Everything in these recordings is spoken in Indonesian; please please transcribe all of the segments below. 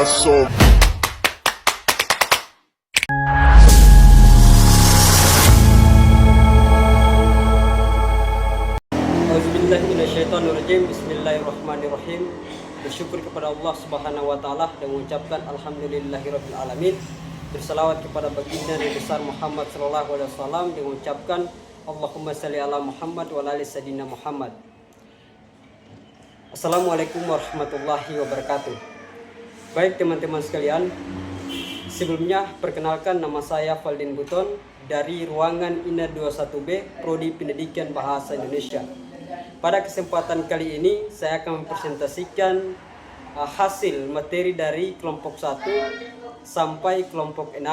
corazón. Auzubillahiminasyaitonirrajim. Bismillahirrahmanirrahim. Bersyukur kepada Allah Subhanahu wa taala dan mengucapkan alhamdulillahirabbil alamin. Bersalawat kepada baginda Nabi besar Muhammad sallallahu alaihi wasallam dan mengucapkan Allahumma shalli ala Muhammad wa ala ali sayyidina Muhammad. Assalamualaikum warahmatullahi wabarakatuh. Baik teman-teman sekalian, sebelumnya perkenalkan nama saya Valdin Buton dari ruangan INA 21B Prodi Pendidikan Bahasa Indonesia. Pada kesempatan kali ini saya akan mempresentasikan hasil materi dari kelompok 1 sampai kelompok 6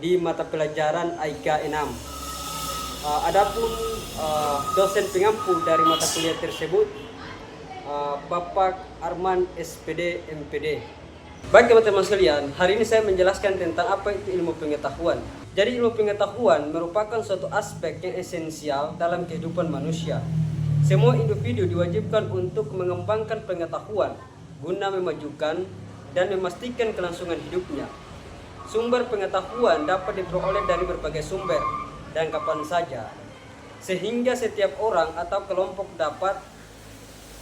di mata pelajaran IK 6. Adapun dosen pengampu dari mata kuliah tersebut Bapak Arman SPD MPD. Baik teman-teman sekalian, hari ini saya menjelaskan tentang apa itu ilmu pengetahuan. Jadi ilmu pengetahuan merupakan suatu aspek yang esensial dalam kehidupan manusia. Semua individu diwajibkan untuk mengembangkan pengetahuan guna memajukan dan memastikan kelangsungan hidupnya. Sumber pengetahuan dapat diperoleh dari berbagai sumber dan kapan saja, sehingga setiap orang atau kelompok dapat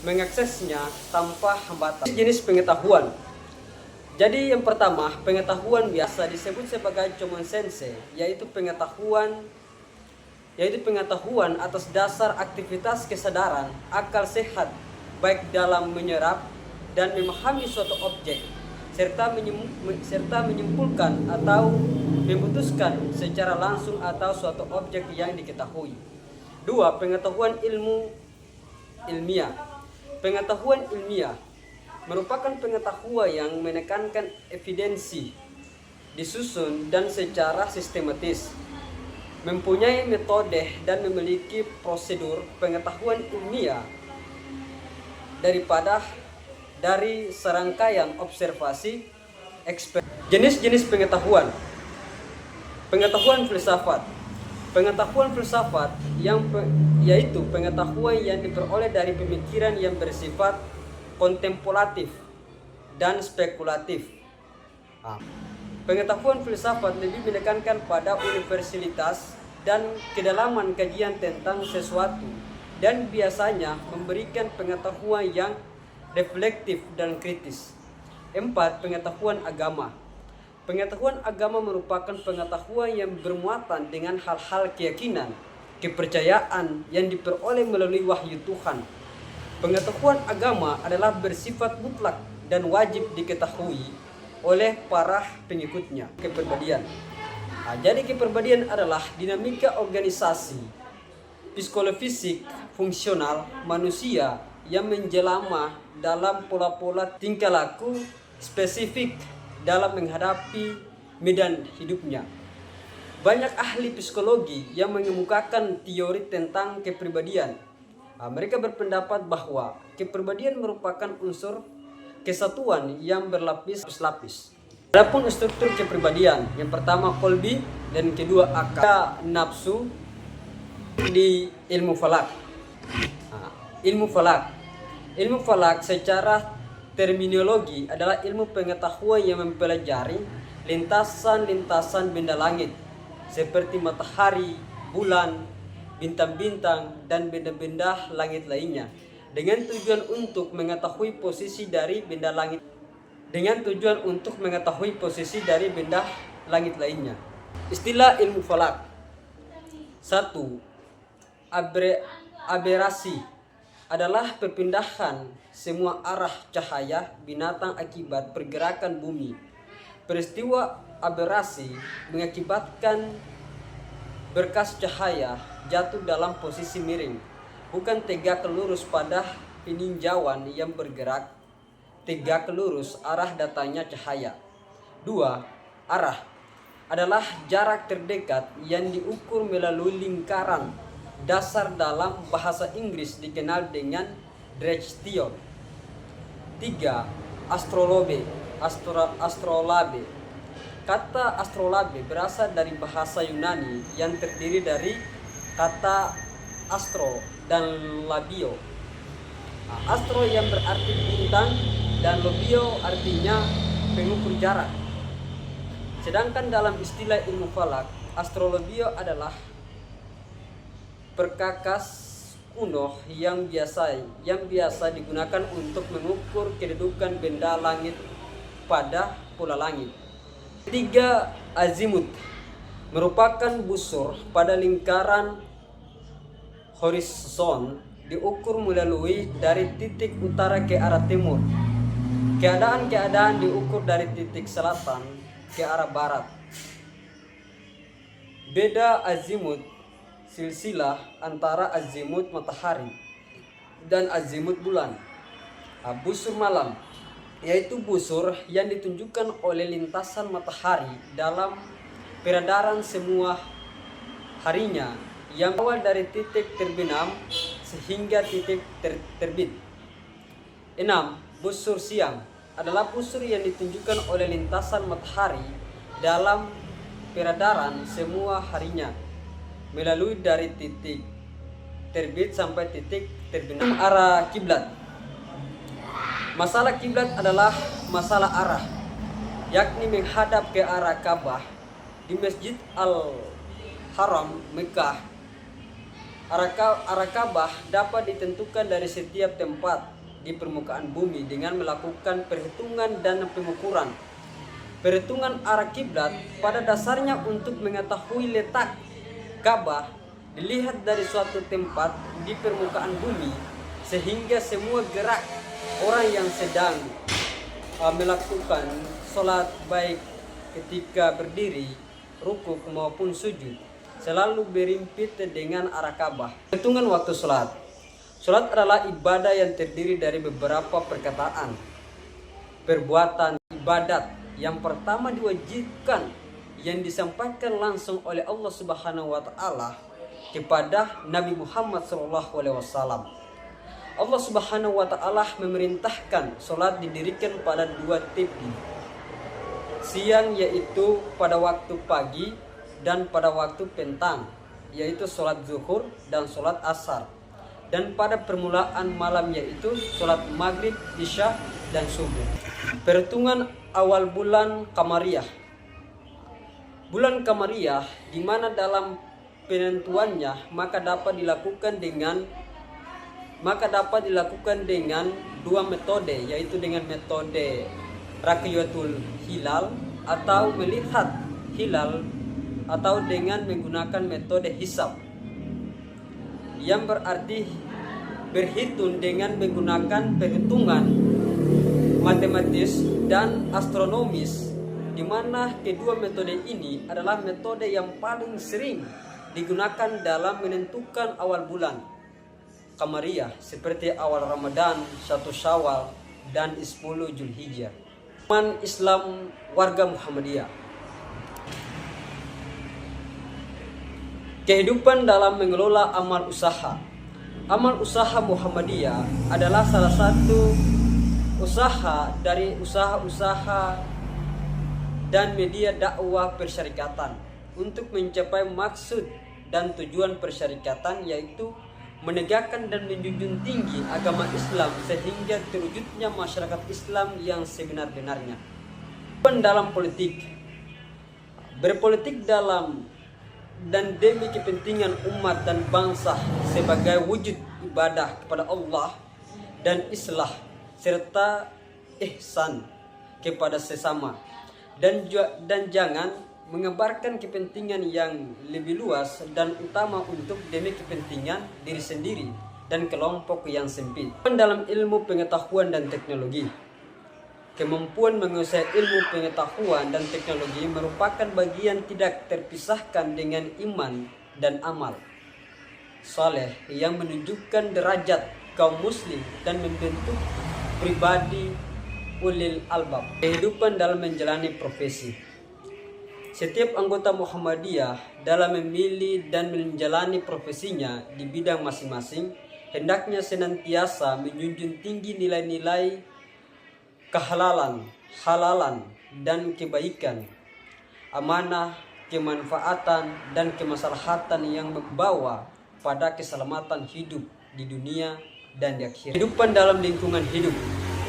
mengaksesnya tanpa hambatan. Jenis pengetahuan. Jadi yang pertama, pengetahuan biasa disebut sebagai common sense, yaitu pengetahuan atas dasar aktivitas kesadaran akal sehat baik dalam menyerap dan memahami suatu objek serta menyimpulkan atau memutuskan secara langsung atau suatu objek yang diketahui. 2. Pengetahuan ilmiah. Pengetahuan ilmiah merupakan pengetahuan yang menekankan evidensi, disusun dan secara sistematis, mempunyai metode dan memiliki prosedur. Pengetahuan ilmiah dari serangkaian observasi jenis-jenis pengetahuan. Pengetahuan filsafat. Pengetahuan filsafat yaitu pengetahuan yang diperoleh dari pemikiran yang bersifat kontemplatif dan spekulatif. Pengetahuan filsafat lebih menekankan pada universalitas dan kedalaman kajian tentang sesuatu dan biasanya memberikan pengetahuan yang reflektif dan kritis. 4. Pengetahuan agama. Pengetahuan agama merupakan pengetahuan yang bermuatan dengan hal-hal keyakinan, kepercayaan yang diperoleh melalui wahyu Tuhan. Pengetahuan agama adalah bersifat mutlak dan wajib diketahui oleh para pengikutnya. Kepribadian. Jadi kepribadian adalah dinamika organisasi psikolofisik fungsional manusia yang menjelma dalam pola-pola tingkah laku spesifik dalam menghadapi medan hidupnya. Banyak ahli psikologi yang mengemukakan teori tentang kepribadian. Mereka berpendapat bahwa kepribadian merupakan unsur kesatuan yang berlapis-lapis. Adapun struktur kepribadian, yang pertama kolbi dan kedua akal, nafsu di ilmu falak. Ilmu falak secara terminologi adalah ilmu pengetahuan yang mempelajari lintasan-lintasan benda langit seperti matahari, bulan, bintang-bintang dan benda-benda langit lainnya dengan tujuan untuk mengetahui posisi dari benda langit lainnya. Istilah ilmu falak. 1. Aberasi adalah perpindahan semua arah cahaya binatang akibat pergerakan bumi. Peristiwa aberasi mengakibatkan berkas cahaya jatuh dalam posisi miring, bukan tegak lurus pada peninjauan yang bergerak tegak lurus arah datangnya cahaya. 2. Arah adalah jarak terdekat yang diukur melalui lingkaran dasar dalam bahasa Inggris dikenal dengan direction. 3. Astrolabe. Kata astrolabe berasal dari bahasa Yunani yang terdiri dari kata astro dan labio. Astro yang berarti bintang dan labio artinya pengukur jarak. Sedangkan dalam istilah ilmu falak, astrologi adalah perkakas kuno yang biasa digunakan untuk mengukur kedudukan benda langit pada pola langit. Ketiga, azimut merupakan busur pada lingkaran horizon diukur melalui dari titik utara ke arah timur. Keadaan diukur dari titik selatan ke arah barat. Beda azimut silsilah antara azimut matahari dan azimut bulan. Busur malam yaitu busur yang ditunjukkan oleh lintasan matahari dalam peredaran semua harinya yang awal dari titik terbenam sehingga titik terbit. 6. Busur siang adalah busur yang ditunjukkan oleh lintasan matahari dalam peredaran semua harinya melalui dari titik terbit sampai titik terbenam. Arah kiblat. Masalah kiblat adalah masalah arah, yakni menghadap ke arah Ka'bah di Masjid Al-Haram Mekah. Arah Ka'bah dapat ditentukan dari setiap tempat di permukaan bumi dengan melakukan perhitungan dan pengukuran. Perhitungan arah kiblat pada dasarnya untuk mengetahui letak Ka'bah dilihat dari suatu tempat di permukaan bumi, sehingga semua gerak orang yang sedang melakukan sholat baik ketika berdiri, rukuk maupun sujud selalu berimpit dengan arah Ka'bah. Perhitungan waktu sholat. Sholat adalah ibadah yang terdiri dari beberapa perkataan, perbuatan ibadat. Yang pertama diwajibkan yang disampaikan langsung oleh Allah Subhanahu wa taala kepada Nabi Muhammad SAW. Allah Subhanahu wa taala memerintahkan salat didirikan pada 2 tepi. Siang yaitu pada waktu pagi dan pada waktu petang yaitu salat zuhur dan salat asar. Dan pada permulaan malam yaitu salat maghrib, isya dan subuh. Perhitungan awal bulan Qamariyah. Bulan Qamariyah di mana dalam penentuannya maka dapat dilakukan dengan 2 metode, yaitu dengan metode Raqyatul Hilal atau melihat hilal atau dengan menggunakan metode hisab yang berarti berhitung dengan menggunakan perhitungan matematis dan astronomis, di mana kedua metode ini adalah metode yang paling sering digunakan dalam menentukan awal bulan Qamariyah seperti awal Ramadan, 1 Syawal dan 10 Zulhijjah. Islam warga Muhammadiyah. Kehidupan dalam mengelola amal usaha. Amal usaha Muhammadiyah adalah salah satu usaha dari usaha-usaha dan media dakwah persyarikatan untuk mencapai maksud dan tujuan persyarikatan, yaitu menegakkan dan menjunjung tinggi agama Islam sehingga terwujudnya masyarakat Islam yang sebenar-benarnya. Dalam politik, berpolitik dalam dan demi kepentingan umat dan bangsa sebagai wujud ibadah kepada Allah dan islah serta ihsan kepada sesama, dan jangan mengebarkan kepentingan yang lebih luas dan utama untuk demi kepentingan diri sendiri dan kelompok yang sempit. Dalam ilmu pengetahuan dan teknologi, kemampuan menguasai ilmu pengetahuan dan teknologi merupakan bagian tidak terpisahkan dengan iman dan amal saleh yang menunjukkan derajat kaum muslim dan membentuk pribadi ulil albab. Kehidupan dalam menjalani profesi. Setiap anggota Muhammadiyah dalam memilih dan menjalani profesinya di bidang masing-masing hendaknya senantiasa menjunjung tinggi nilai-nilai kehalalan, halalan dan kebaikan, amanah, kemanfaatan dan kemaslahatan yang membawa pada keselamatan hidup di dunia dan di akhirat. Kehidupan dalam lingkungan hidup.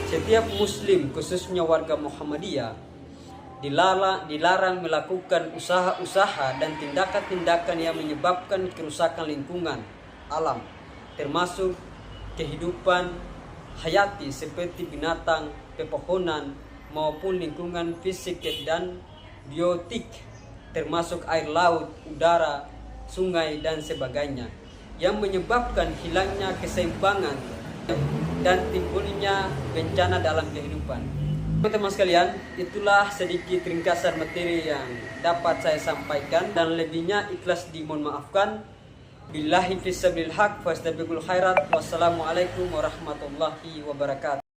Setiap muslim, khususnya warga Muhammadiyah, dilarang melakukan usaha-usaha dan tindakan-tindakan yang menyebabkan kerusakan lingkungan alam, termasuk kehidupan hayati seperti binatang, pepohonan, maupun lingkungan fisik dan biotik, termasuk air laut, udara, sungai, dan sebagainya, yang menyebabkan hilangnya keseimbangan dan timbulnya bencana dalam kehidupan. Teman-teman sekalian, itulah sedikit ringkasan materi yang dapat saya sampaikan, dan lebihnya ikhlas dimohon maafkan. Billahi fisabilil haq fastabiqul khairat. Wassalamualaikum warahmatullahi wabarakatuh.